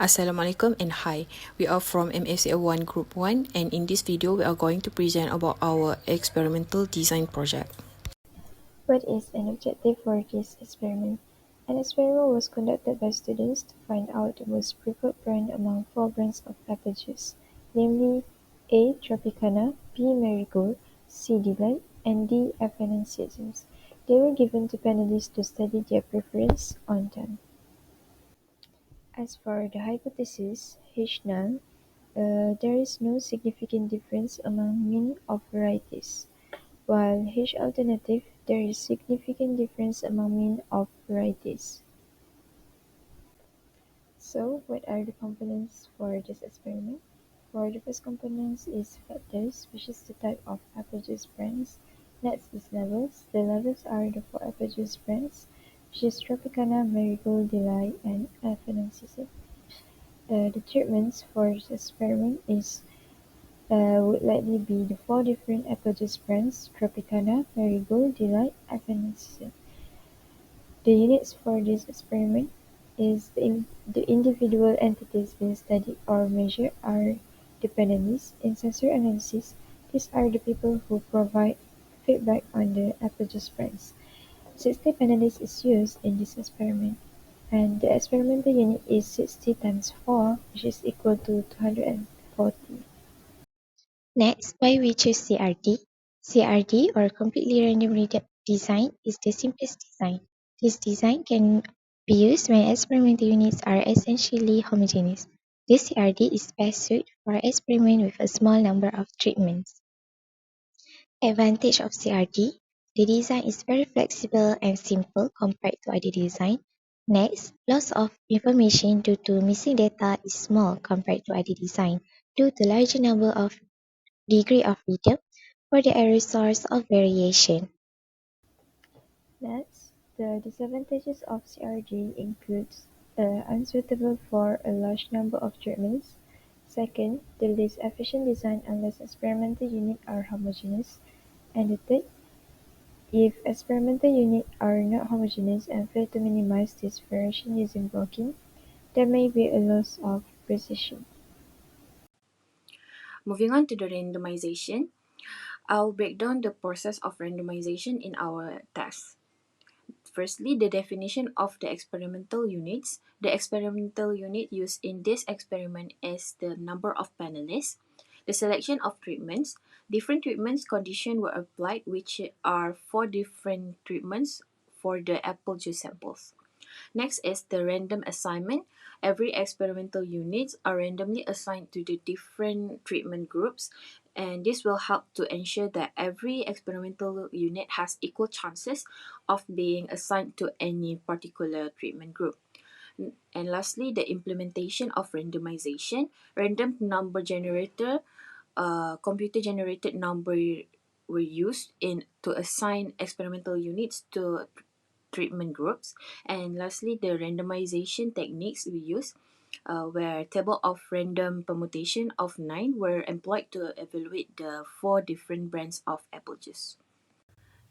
Assalamualaikum and hi. We are from MSA1 Group 1 and in this video we are going to present about our experimental design project. What is an objective for this experiment? An experiment was conducted by students to find out the most preferred brand among 4 brands of apple juice, namely A. Tropicana, B. Marigold, C. Delight, and D. Effervescence. They were given to panelists to study their preference on them. As for the hypothesis, H null, there is no significant difference among mean of varieties, while H alternative, there is significant difference among mean of varieties. So, what are the components for this experiment? For the first component is factors, which is the type of apple juice brands. Next is levels. The levels are the 4 apple juice brands, which is Tropicana, Marigold, Delight, and Effervescence. The treatments for this experiment would likely be the 4 different apple juice brands: Tropicana, Marigold, Delight, Effervescence. The units for this experiment is the individual entities being studied or measured are the panelists. In sensor analysis, these are the people who provide feedback on the apple juice brands. 60 panelists is used in this experiment, and the experimental unit is 60 times 4, which is equal to 240. Next, why we choose CRD? CRD, or completely random design, is the simplest design. This design can be used when experimental units are essentially homogeneous. This CRD is best suited for experiment with a small number of treatments. Advantage of CRD: the design is very flexible and simple compared to other design. Next, loss of information due to missing data is small compared to other design due to larger number of degree of freedom for the error source of variation. Next, the disadvantages of CRD includes unsuitable for a large number of treatments. Second, the least efficient design unless experimental units are homogeneous. And the third, if experimental units are not homogeneous and fail to minimize this variation using blocking, there may be a loss of precision. Moving on to the randomization, I'll break down the process of randomization in our test. Firstly, the definition of the experimental units. The experimental unit used in this experiment is the number of panelists. The selection of treatments. Different treatments conditions were applied, which are 4 different treatments for the apple juice samples. Next is the random assignment. Every experimental units are randomly assigned to the different treatment groups, and this will help to ensure that every experimental unit has equal chances of being assigned to any particular treatment group. And lastly, the implementation of randomization. Random number generator, computer generated number were used in to assign experimental units to treatment groups. And lastly, the randomization techniques we use, where table of random permutation of 9 were employed to evaluate the 4 different brands of apple juice.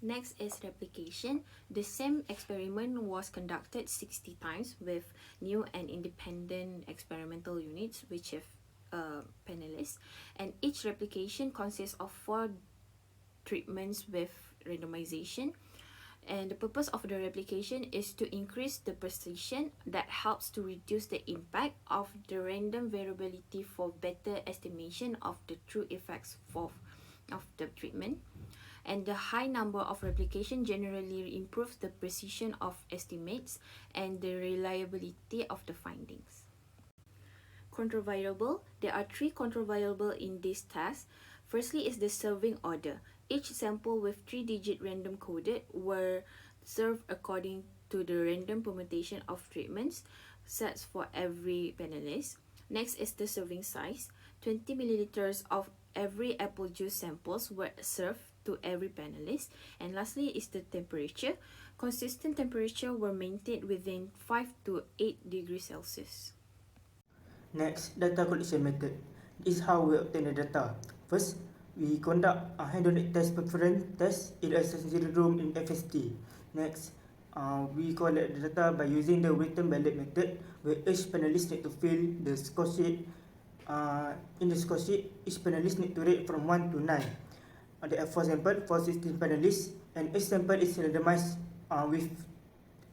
Next is replication. The same experiment was conducted 60 times with new and independent experimental units, which have panelists, and each replication consists of 4 treatments with randomization. And the purpose of the replication is to increase the precision that helps to reduce the impact of the random variability for better estimation of the true effects of the treatment. And the high number of replication generally improves the precision of estimates and the reliability of the findings. Control variable. There are 3 control variables in this task. Firstly is the serving order. Each sample with 3-digit random coded were served according to the random permutation of treatments sets for every panelist. Next is the serving size. 20 milliliters of every apple juice samples were served to every panelist. And lastly is the temperature. Consistent temperature were maintained within 5 to 8 degrees Celsius. Next, data collection method. This is how we obtain the data. First, we conduct a hedonic test preference test in a sensory room in FST. Next, We collect the data by using the written ballot method, where each panelist need to fill the score sheet. In the score sheet, each panelist need to rate from 1 to 9. There are 4 samples for 16 panelists, and each sample is randomized with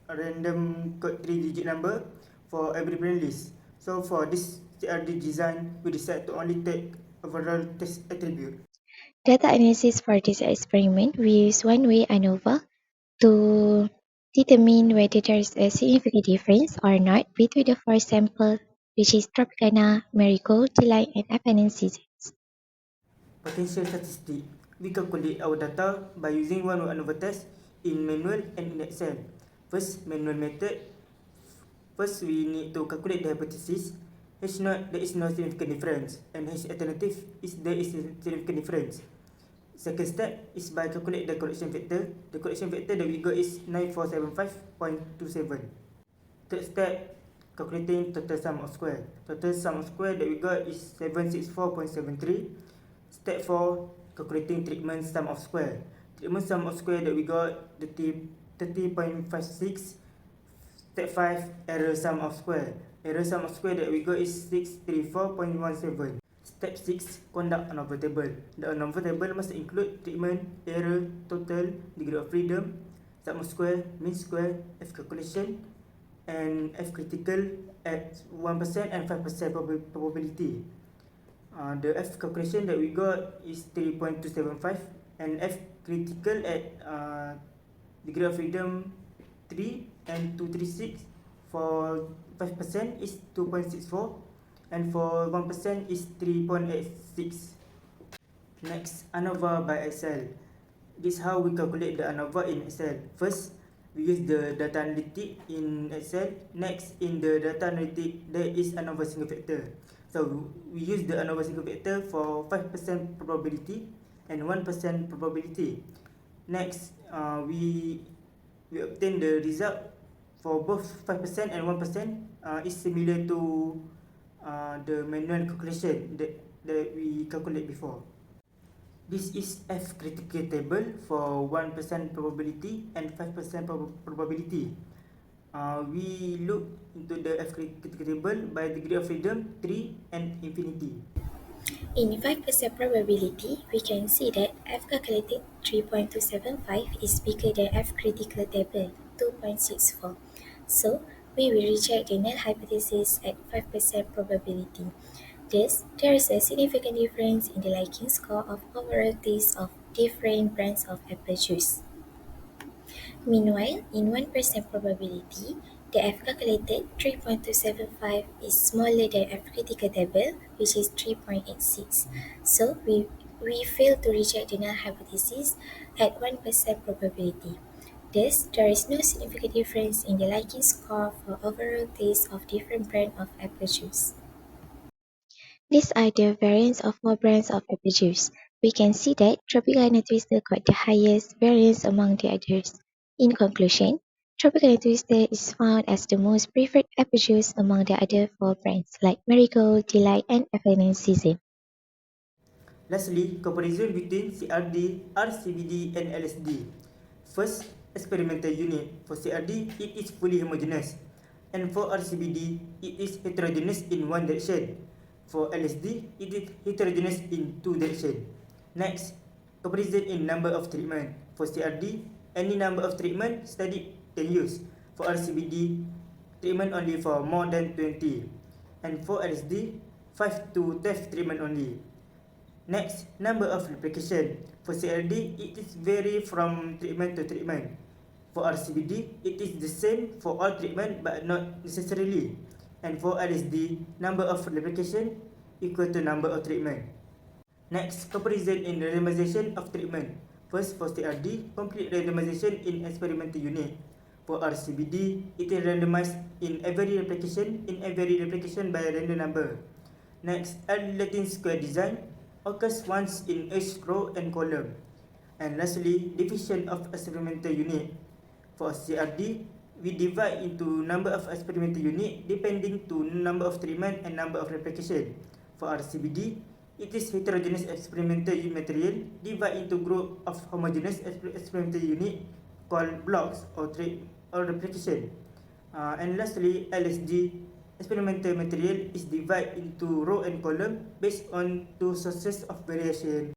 a random code 3-digit number for every panelist. So for this CRD design, we decide to only take overall test attribute. Data analysis for this experiment, we use one-way ANOVA to determine whether there is a significant difference or not between the four samples, which is Tropicana, Marigold, Delight, and Apennine seasons. Potential statistic. We calculate our data by using one-way ANOVA test in manual and in Excel. First, manual method. First, we need to calculate the hypothesis. H naught, there is no significant difference, and H alternative is there is a significant difference. Second step is by calculate the correction factor. The correction factor that we got is 9475.27. Third step, calculating total sum of square. Total sum of square that we got is 764.73. Step 4, calculating treatment sum of square. Treatment sum of square that we got 30.56. Step 5, error sum of square. Error sum of square that we got is 634.17. Step 6, conduct ANOVA table. The ANOVA table must include treatment, error, total, degree of freedom, sum of square, mean square, F calculation, and F critical at 1% and 5% probability. The F calculation that we got is 3.275, and F critical at degree of freedom 3 and 236. For 5% is 2.64, and for 1% is 3.86. Next, ANOVA by Excel. This is how we calculate the ANOVA in Excel. First, we use the data analytic in Excel. Next, in the data analytic, there is ANOVA single factor. So we use the ANOVA single factor for 5% probability and 1% probability. Next, we obtain the result for both 5% and 1% is similar to the manual calculation that we calculate before. This is F critical table for 1% probability and 5% probability. We look into the F critical table by degree of freedom 3 and infinity. In 5% probability, we can see that F calculated 3.275 is bigger than F critical table 2.64. So, we will reject the null hypothesis at 5% probability. Thus, there is a significant difference in the liking score of overall taste of different brands of apple juice. Meanwhile, in 1% probability, the F calculated 3.275 is smaller than F critical table, which is 3.86. So we fail to reject the null hypothesis at 1% probability. Thus, there is no significant difference in the liking score for overall taste of different brands of apple juice. These are the variants of more brands of apple juice. We can see that Tropicana Twister got the highest variance among the others. In conclusion, Tropicana Twister is found as the most preferred apple juice among the other four brands like Marigold, Delight, and Apennine Season. Lastly, comparison between CRD, RCBD, and LSD. First, experimental unit. For CRD, it is fully homogeneous, and for RCBD, it is heterogeneous in one direction. For LSD, it is heterogeneous in two directions. Next, comparison in number of treatment. For CRD, any number of treatment studied can use. For RCBD, treatment only for more than 20. And for LSD, 5 to 10 treatment only. Next, number of replication. For CLD, it is vary from treatment to treatment. For RCBD, it is the same for all treatment but not necessarily. And for LSD, number of replication equal to number of treatment. Next, comparison in randomization of treatment. First, for CRD, complete randomization in experimental unit. For RCBD, it is randomized in every replication by random number. Next, Latin square design occurs once in each row and column. And lastly, division of experimental unit. For CRD, we divide into number of experimental unit depending to number of treatment and number of replication. For RCBD, it is heterogeneous experimental material divided into group of homogeneous experimental unit called blocks or or replication. And lastly, LSG, experimental material, is divided into row and column based on two sources of variation.